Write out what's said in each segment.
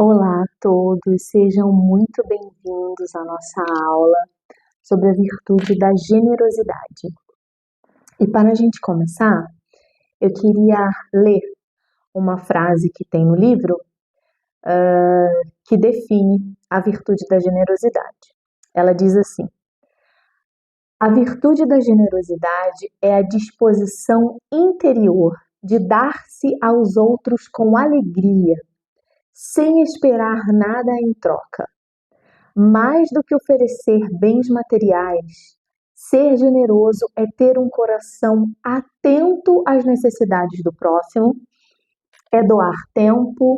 Olá a todos, sejam muito bem-vindos à nossa aula sobre a virtude da generosidade. E para a gente começar, eu queria ler uma frase que tem no livro que define a virtude da generosidade. Ela diz assim: a virtude da generosidade é a disposição interior de dar-se aos outros com alegria, sem esperar nada em troca. Mais do que oferecer bens materiais, ser generoso é ter um coração atento às necessidades do próximo, é doar tempo,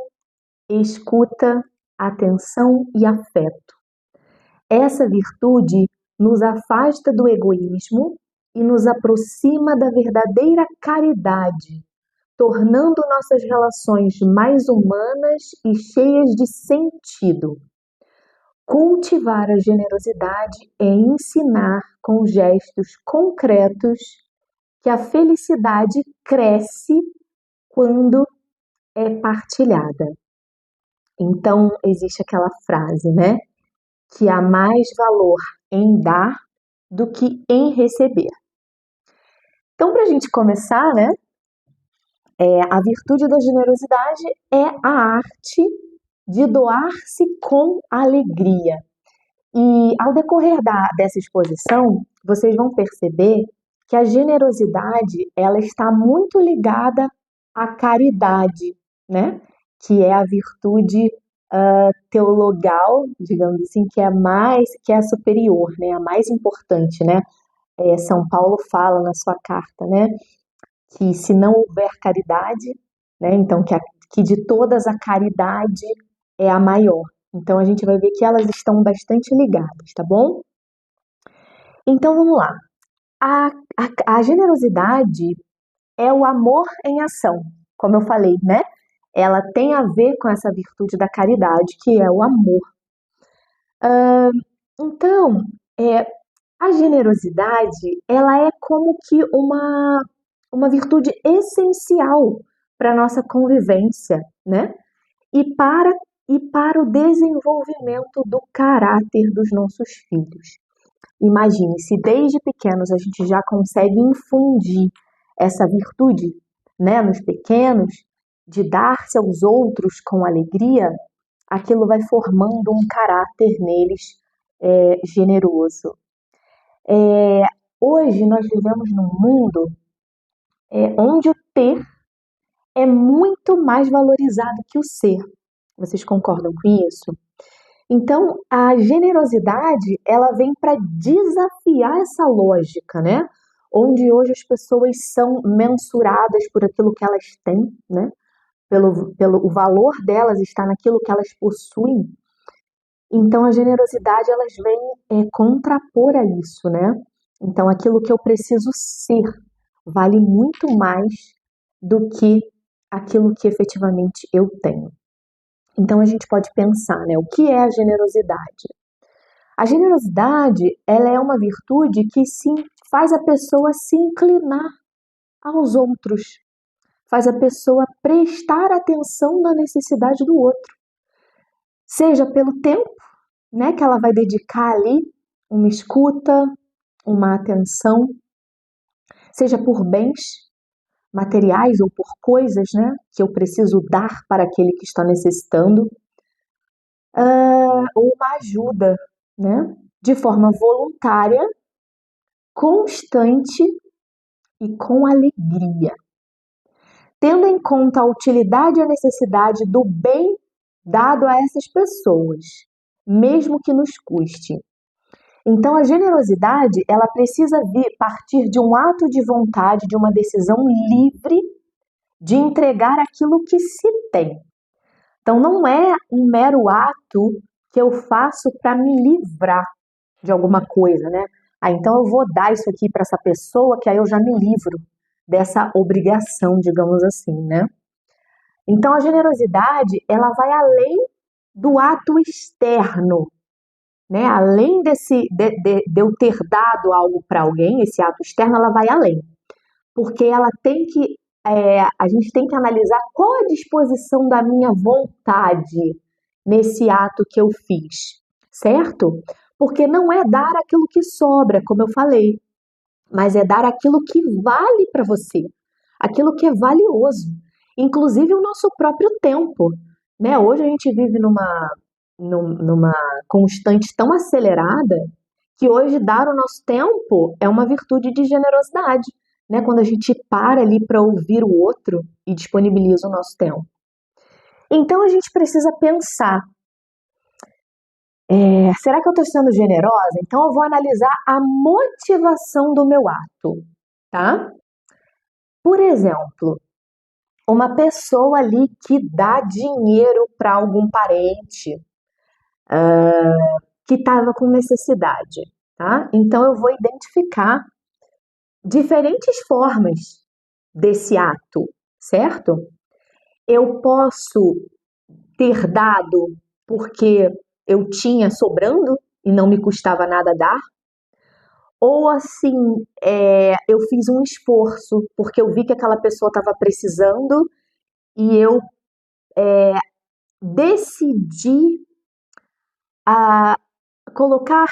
escuta, atenção e afeto. Essa virtude nos afasta do egoísmo e nos aproxima da verdadeira caridade, tornando nossas relações mais humanas e cheias de sentido. Cultivar a generosidade é ensinar com gestos concretos que a felicidade cresce quando é partilhada. Então, existe aquela frase, né? Que há mais valor em dar do que em receber. Então, para a gente começar, né? A virtude da generosidade é a arte de doar-se com alegria. E ao decorrer dessa exposição, vocês vão perceber que a generosidade ela está muito ligada à caridade, né? Que é a virtude teologal, digamos assim, que é a superior, né? A mais importante, né? São Paulo fala na sua carta, né? Que se não houver caridade, né? Então que de todas a caridade é a maior. Então a gente vai ver que elas estão bastante ligadas, tá bom? Então vamos lá. A generosidade é o amor em ação, como eu falei, né? Ela tem a ver com essa virtude da caridade, que é o amor. Então, a generosidade, ela é como que uma virtude essencial para a nossa convivência, né? E para o desenvolvimento do caráter dos nossos filhos. Imagine, se desde pequenos a gente já consegue infundir essa virtude, né, nos pequenos, de dar-se aos outros com alegria, aquilo vai formando um caráter neles generoso. Hoje nós vivemos num mundo onde o ter é muito mais valorizado que o ser. Vocês concordam com isso? Então, a generosidade, ela vem para desafiar essa lógica, né? Onde hoje as pessoas são mensuradas por aquilo que elas têm, né? O valor delas está naquilo que elas possuem. Então, a generosidade, elas vem contrapor a isso, né? Então, aquilo que eu preciso ser vale muito mais do que aquilo que efetivamente eu tenho. Então a gente pode pensar, né, o que é a generosidade? A generosidade, ela é uma virtude que faz a pessoa se inclinar aos outros, faz a pessoa prestar atenção na necessidade do outro. Seja pelo tempo, né, que ela vai dedicar ali, uma escuta, uma atenção, seja por bens materiais ou por coisas, né, que eu preciso dar para aquele que está necessitando, ou uma ajuda, né, de forma voluntária, constante e com alegria, tendo em conta a utilidade e a necessidade do bem dado a essas pessoas, mesmo que nos custe. Então, a generosidade, ela precisa partir de um ato de vontade, de uma decisão livre de entregar aquilo que se tem. Então, não é um mero ato que eu faço para me livrar de alguma coisa, né? Então eu vou dar isso aqui para essa pessoa, que aí eu já me livro dessa obrigação, digamos assim, né? Então a generosidade, ela vai além do ato externo, né? Além de eu ter dado algo para alguém, esse ato externo, ela vai além. Porque ela tem que, a gente tem que analisar qual a disposição da minha vontade nesse ato que eu fiz, certo? Porque não é dar aquilo que sobra, como eu falei, mas é dar aquilo que vale para você, aquilo que é valioso, inclusive o nosso próprio tempo, né? Hoje a gente vive numa constante tão acelerada que hoje dar o nosso tempo é uma virtude de generosidade, né? Quando a gente para ali para ouvir o outro e disponibiliza o nosso tempo. Então a gente precisa pensar, será que eu estou sendo generosa? Então eu vou analisar a motivação do meu ato, tá? Por exemplo, uma pessoa ali que dá dinheiro para algum parente que estava com necessidade, tá? Então eu vou identificar diferentes formas desse ato, certo? Eu posso ter dado porque eu tinha sobrando e não me custava nada dar, ou assim, eu fiz um esforço porque eu vi que aquela pessoa estava precisando e eu decidi colocar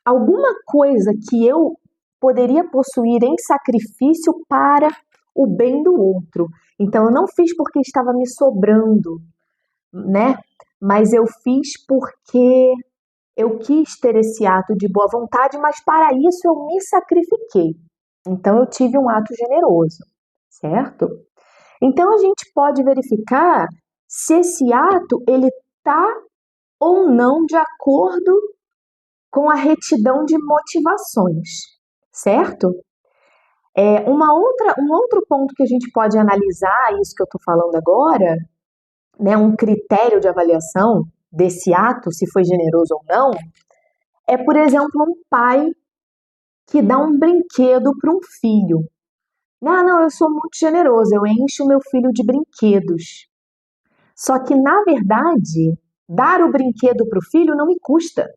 alguma coisa que eu poderia possuir em sacrifício para o bem do outro. Então eu não fiz porque estava me sobrando, né? Mas eu fiz porque eu quis ter esse ato de boa vontade, mas para isso eu me sacrifiquei. Então eu tive um ato generoso, certo? Então a gente pode verificar se esse ato ele está ou não de acordo com a retidão de motivações, certo? Um outro ponto que a gente pode analisar, isso que eu estou falando agora, né, um critério de avaliação desse ato, se foi generoso ou não, é, por exemplo, um pai que dá um brinquedo para um filho. Não, eu sou muito generoso, eu encho o meu filho de brinquedos. Só que, na verdade, dar o brinquedo para o filho não me custa.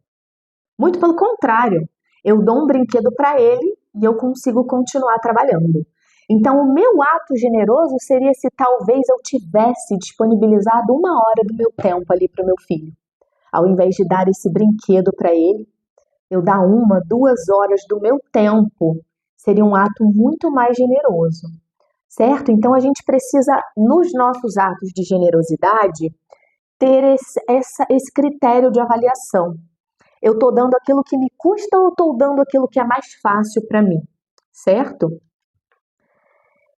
Muito pelo contrário, eu dou um brinquedo para ele e eu consigo continuar trabalhando. Então, o meu ato generoso seria se talvez eu tivesse disponibilizado 1 hora do meu tempo ali para o meu filho. Ao invés de dar esse brinquedo para ele, eu dar 1, 2 horas do meu tempo. Seria um ato muito mais generoso, certo? Então, a gente precisa, nos nossos atos de generosidade, ter esse critério de avaliação. Eu estou dando aquilo que me custa ou estou dando aquilo que é mais fácil para mim, certo?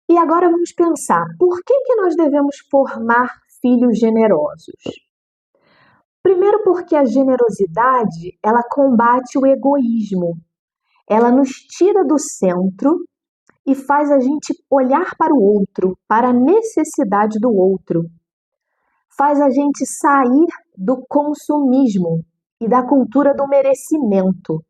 E agora vamos pensar, por que nós devemos formar filhos generosos? Primeiro porque a generosidade, ela combate o egoísmo. Ela nos tira do centro e faz a gente olhar para o outro, para a necessidade do outro. Faz a gente sair do consumismo e da cultura do merecimento,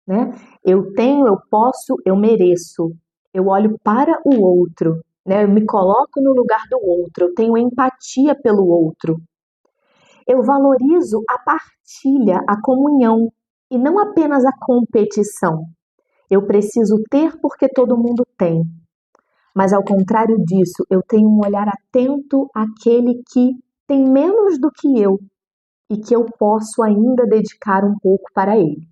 né? Eu tenho, eu posso, eu mereço. Eu olho para o outro, né? Eu me coloco no lugar do outro, eu tenho empatia pelo outro. Eu valorizo a partilha, a comunhão e não apenas a competição. Eu preciso ter porque todo mundo tem. Mas ao contrário disso, eu tenho um olhar atento àquele que tem menos do que eu e que eu posso ainda dedicar um pouco para ele.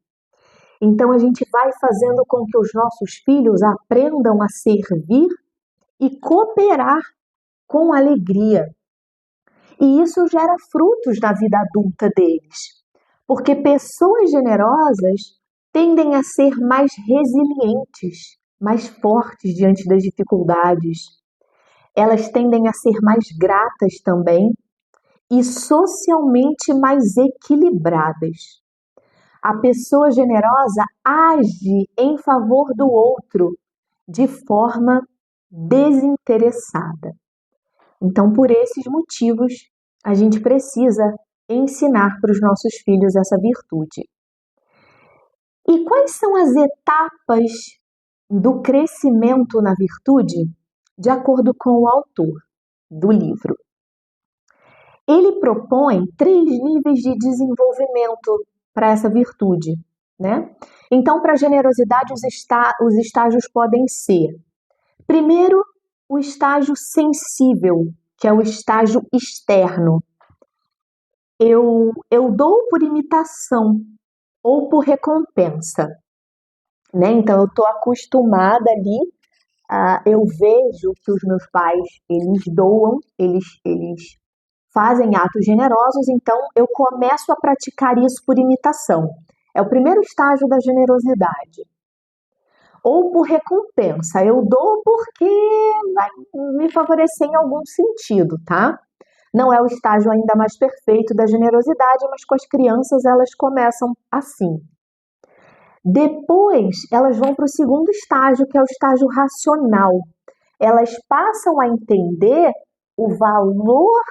Então a gente vai fazendo com que os nossos filhos aprendam a servir e cooperar com alegria. E isso gera frutos na vida adulta deles, porque pessoas generosas tendem a ser mais resilientes, mais fortes diante das dificuldades. Elas tendem a ser mais gratas também e socialmente mais equilibradas. A pessoa generosa age em favor do outro de forma desinteressada. Então, por esses motivos, a gente precisa ensinar para os nossos filhos essa virtude. E quais são as etapas do crescimento na virtude, de acordo com o autor do livro? Ele propõe 3 níveis de desenvolvimento para essa virtude, né? Então, para a generosidade, os estágios podem ser: primeiro, o estágio sensível, que é o estágio externo. eu dou por imitação ou por recompensa, né? Então eu estou acostumada ali, eu vejo que os meus pais, eles doam, eles fazem atos generosos, então eu começo a praticar isso por imitação. É o primeiro estágio da generosidade. Ou por recompensa, eu dou porque vai me favorecer em algum sentido, tá? Não é o estágio ainda mais perfeito da generosidade, mas com as crianças elas começam assim. Depois, elas vão para o segundo estágio, que é o estágio racional. Elas passam a entender o valor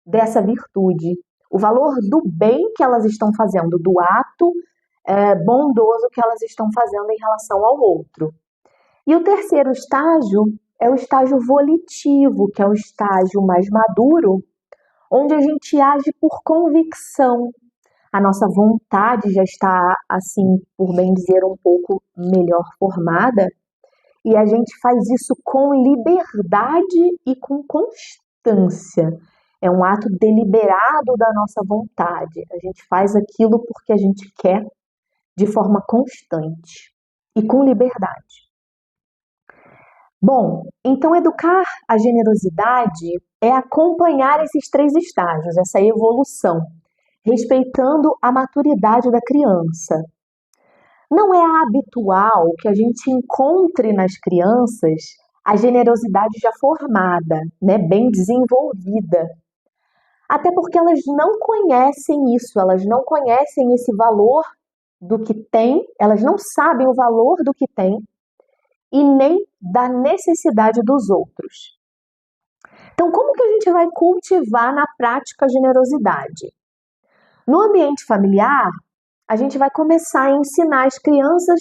dessa virtude, o valor do bem que elas estão fazendo, do ato bondoso que elas estão fazendo em relação ao outro. E o terceiro estágio é o estágio volitivo, que é o estágio mais maduro, onde a gente age por convicção. A nossa vontade já está, assim, por bem dizer, um pouco melhor formada, e a gente faz isso com liberdade e com constância. É um ato deliberado da nossa vontade. A gente faz aquilo porque a gente quer, de forma constante e com liberdade. Bom, então educar a generosidade é acompanhar esses três estágios, essa evolução, respeitando a maturidade da criança. Não é habitual que a gente encontre nas crianças a generosidade já formada, né, bem desenvolvida. Até porque elas não conhecem isso, elas não conhecem esse valor do que tem, elas não sabem o valor do que tem e nem da necessidade dos outros. Então, como que a gente vai cultivar na prática a generosidade? No ambiente familiar, a gente vai começar a ensinar as crianças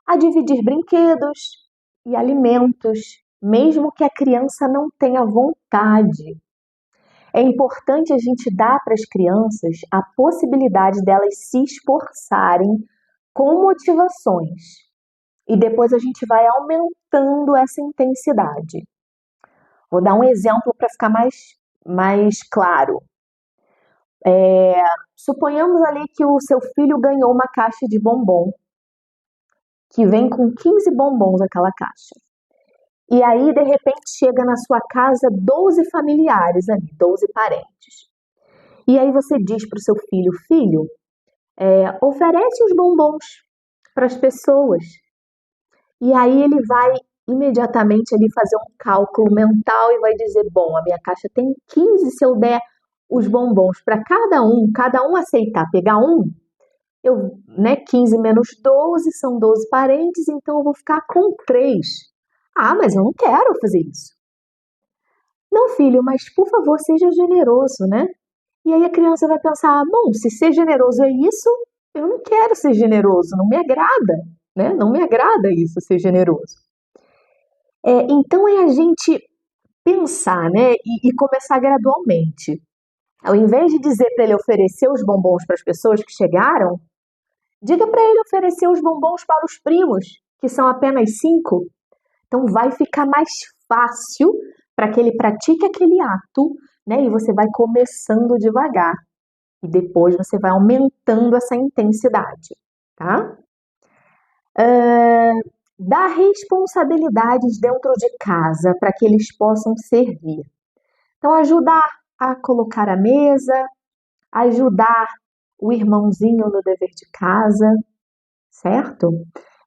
a dividir brinquedos e alimentos, mesmo que a criança não tenha vontade. É importante a gente dar para as crianças a possibilidade delas se esforçarem com motivações. E depois a gente vai aumentando essa intensidade. Vou dar um exemplo para ficar mais claro. Suponhamos ali que o seu filho ganhou uma caixa de bombom, que vem com 15 bombons aquela caixa. E aí, de repente, chega na sua casa 12 familiares ali, 12 parentes. E aí você diz para o seu filho, filho, oferece os bombons para as pessoas. E aí ele vai imediatamente ali fazer um cálculo mental e vai dizer, bom, a minha caixa tem 15, se eu der os bombons para cada um aceitar pegar um, 15 menos 12 são 12 parentes, então eu vou ficar com 3. Ah, mas eu não quero fazer isso. Não, filho, mas por favor, seja generoso, né? E aí a criança vai pensar, bom, se ser generoso é isso, eu não quero ser generoso, não me agrada, né? Não me agrada isso, ser generoso. Então é a gente pensar, né? E começar gradualmente. Ao invés de dizer para ele oferecer os bombons para as pessoas que chegaram, diga para ele oferecer os bombons para os primos, que são apenas 5. Então vai ficar mais fácil para que ele pratique aquele ato, né? E você vai começando devagar. E depois você vai aumentando essa intensidade, tá? Dar responsabilidades dentro de casa para que eles possam servir. Então, ajudar a colocar a mesa, ajudar o irmãozinho no dever de casa, certo?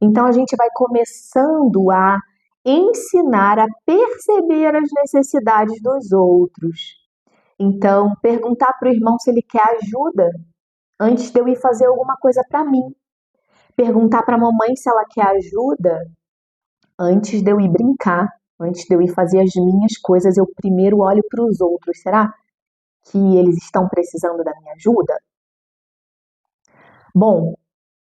Então, a gente vai começando a ensinar a perceber as necessidades dos outros. Então, perguntar para o irmão se ele quer ajuda antes de eu ir fazer alguma coisa para mim. Perguntar para a mamãe se ela quer ajuda antes de eu ir brincar, antes de eu ir fazer as minhas coisas, eu primeiro olho para os outros. Será que eles estão precisando da minha ajuda? Bom,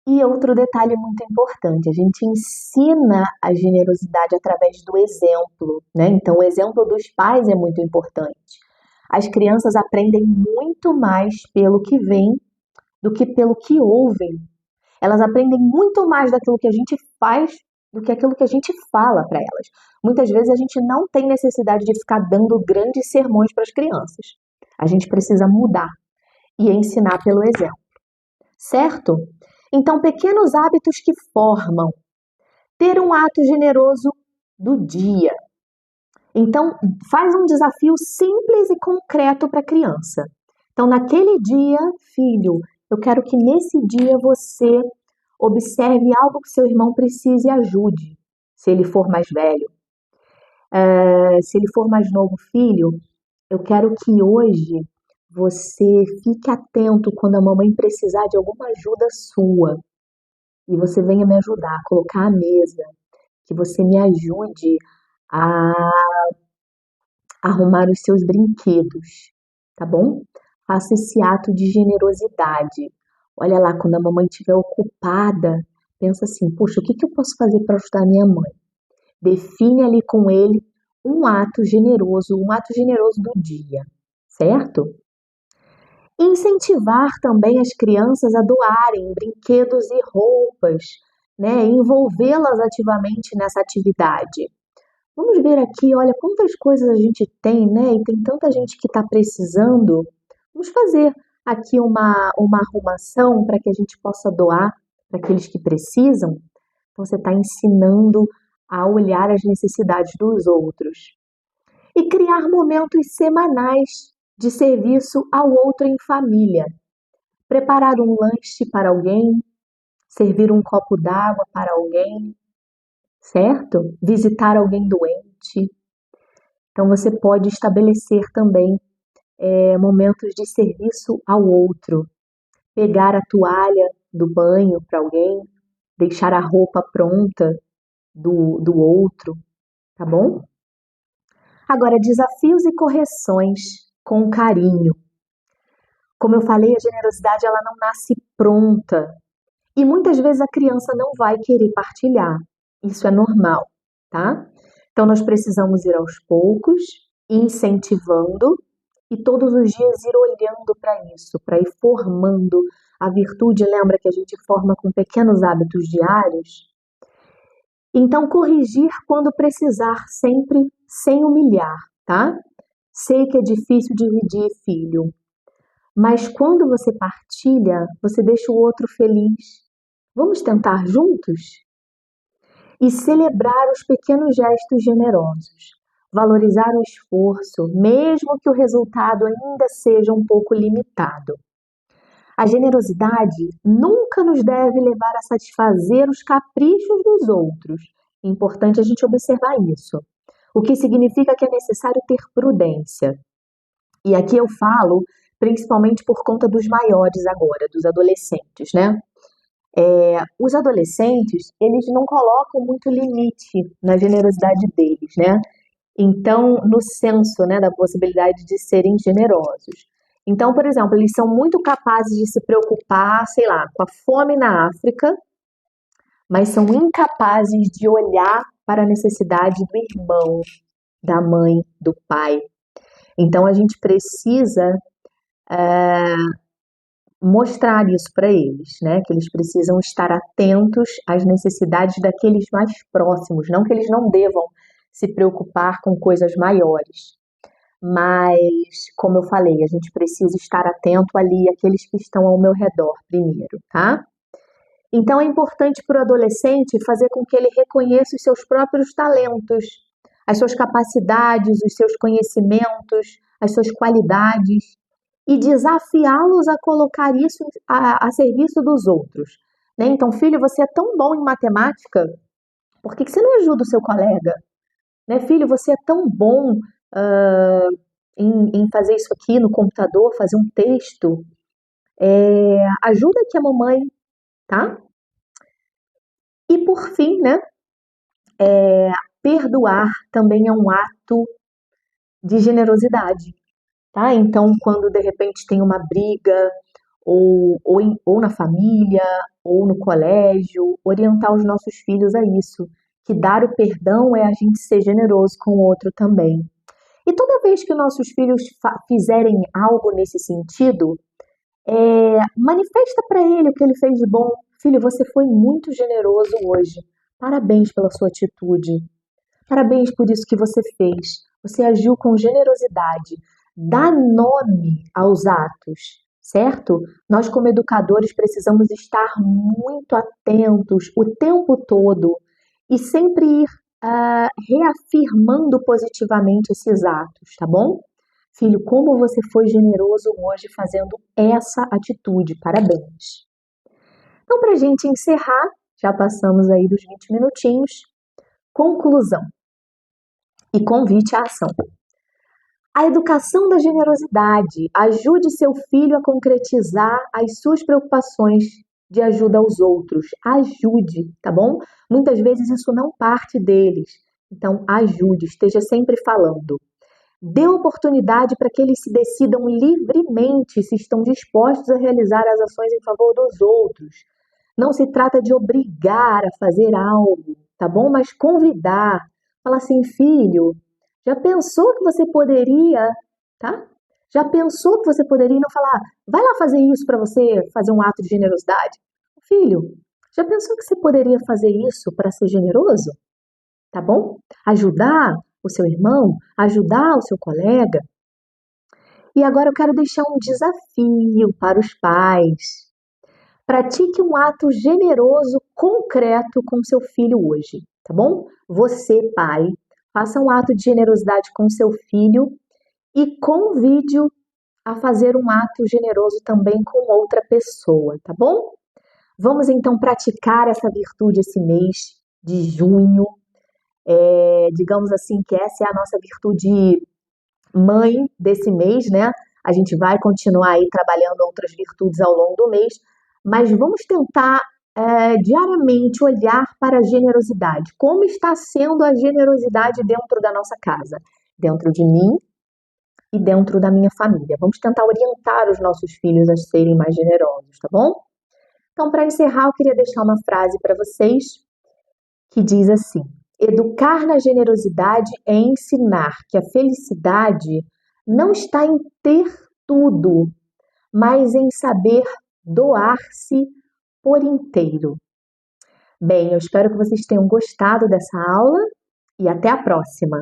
e outro detalhe muito importante, a gente ensina a generosidade através do exemplo, né? Então, o exemplo dos pais é muito importante. As crianças aprendem muito mais pelo que veem do que pelo que ouvem. Elas aprendem muito mais daquilo que a gente faz do que aquilo que a gente fala para elas. Muitas vezes a gente não tem necessidade de ficar dando grandes sermões para as crianças. A gente precisa mudar. e ensinar pelo exemplo, certo? Então, pequenos hábitos que formam. Ter um ato generoso do dia. Então, faz um desafio simples e concreto para a criança. Então, naquele dia, filho, eu quero que nesse dia você observe algo que seu irmão precise e ajude, se ele for mais velho. Se ele for mais novo, filho, eu quero que hoje você fique atento quando a mamãe precisar de alguma ajuda sua e você venha me ajudar a colocar a mesa, que você me ajude a arrumar os seus brinquedos, tá bom? Faça esse ato de generosidade. Olha lá, quando a mamãe estiver ocupada, pensa assim, poxa, o que eu posso fazer para ajudar minha mãe? Define ali com ele um ato generoso do dia, certo? Incentivar também as crianças a doarem brinquedos e roupas, né? Envolvê-las ativamente nessa atividade. Vamos ver aqui, olha quantas coisas a gente tem, né? E tem tanta gente que está precisando. Vamos fazer aqui uma arrumação para que a gente possa doar para aqueles que precisam. Então, você está ensinando a olhar as necessidades dos outros. E criar momentos semanais de serviço ao outro em família. Preparar um lanche para alguém, servir um copo d'água para alguém, certo? Visitar alguém doente. Então você pode estabelecer também momentos de serviço ao outro. Pegar a toalha do banho para alguém, deixar a roupa pronta do outro, tá bom? Agora, desafios e correções com carinho. Como eu falei, a generosidade ela não nasce pronta. E muitas vezes a criança não vai querer partilhar. Isso é normal, tá? Então nós precisamos ir aos poucos, incentivando e todos os dias ir olhando para isso, para ir formando a virtude. Lembra que a gente forma com pequenos hábitos diários? Então corrigir quando precisar, sempre sem humilhar, tá? Sei que é difícil dividir, filho, mas quando você partilha, você deixa o outro feliz. Vamos tentar juntos? E celebrar os pequenos gestos generosos. Valorizar o esforço, mesmo que o resultado ainda seja um pouco limitado. A generosidade nunca nos deve levar a satisfazer os caprichos dos outros. É importante a gente observar isso. O que significa que é necessário ter prudência. E aqui eu falo principalmente por conta dos maiores agora, dos adolescentes, né? Os adolescentes, eles não colocam muito limite na generosidade deles, né? Então, no senso, né, da possibilidade de serem generosos. Então, por exemplo, eles são muito capazes de se preocupar, sei lá, com a fome na África, mas são incapazes de olhar para a necessidade do irmão, da mãe, do pai. Então, a gente precisa mostrar isso para eles, né? Que eles precisam estar atentos às necessidades daqueles mais próximos, não que eles não devam se preocupar com coisas maiores, mas, como eu falei, a gente precisa estar atento ali àqueles que estão ao meu redor primeiro, tá? Então é importante para o adolescente fazer com que ele reconheça os seus próprios talentos, as suas capacidades, os seus conhecimentos, as suas qualidades e desafiá-los a colocar isso a serviço dos outros, né? Então, filho, você é tão bom em matemática, por que você não ajuda o seu colega? Né, filho, você é tão bom ah, em fazer isso aqui no computador, fazer um texto, ajuda aqui a mamãe, tá? E por fim, né, perdoar também é um ato de generosidade, tá? Então, quando de repente tem uma briga, ou na família, ou no colégio, orientar os nossos filhos a isso, que dar o perdão é a gente ser generoso com o outro também. E toda vez que nossos filhos fizerem algo nesse sentido, manifesta para ele o que ele fez de bom. Filho, você foi muito generoso hoje. Parabéns pela sua atitude. Parabéns por isso que você fez. Você agiu com generosidade. Dá nome aos atos, certo? Nós, como educadores, precisamos estar muito atentos o tempo todo e sempre ir reafirmando positivamente esses atos, tá bom? Filho, como você foi generoso hoje fazendo essa atitude, parabéns. Então, para a gente encerrar, já passamos aí dos 20 minutinhos, conclusão e convite à ação. A educação da generosidade. Ajude seu filho a concretizar as suas preocupações de ajuda aos outros. Ajude, tá bom? Muitas vezes isso não parte deles. Então, ajude, esteja sempre falando. Dê oportunidade para que eles se decidam livremente se estão dispostos a realizar as ações em favor dos outros. Não se trata de obrigar a fazer algo, tá bom? Mas convidar. Falar assim, filho, já pensou que você poderia, tá? Já pensou que você poderia não falar, vai lá fazer isso para você fazer um ato de generosidade? Filho, já pensou que você poderia fazer isso para ser generoso? Tá bom? Ajudar o seu irmão, ajudar o seu colega. E agora eu quero deixar um desafio para os pais. Pratique um ato generoso, concreto com seu filho hoje, tá bom? Você, pai, faça um ato de generosidade com seu filho e convide-o a fazer um ato generoso também com outra pessoa, tá bom? Vamos então praticar essa virtude esse mês de junho. Digamos assim que essa é a nossa virtude mãe desse mês, né? A gente vai continuar aí trabalhando outras virtudes ao longo do mês, mas vamos tentar diariamente olhar para a generosidade. Como está sendo a generosidade dentro da nossa casa, dentro de mim e dentro da minha família. Vamos tentar orientar os nossos filhos a serem mais generosos, tá bom? Então, para encerrar, eu queria deixar uma frase para vocês que diz assim: educar na generosidade é ensinar que a felicidade não está em ter tudo, mas em saber doar-se por inteiro. Bem, eu espero que vocês tenham gostado dessa aula e até a próxima!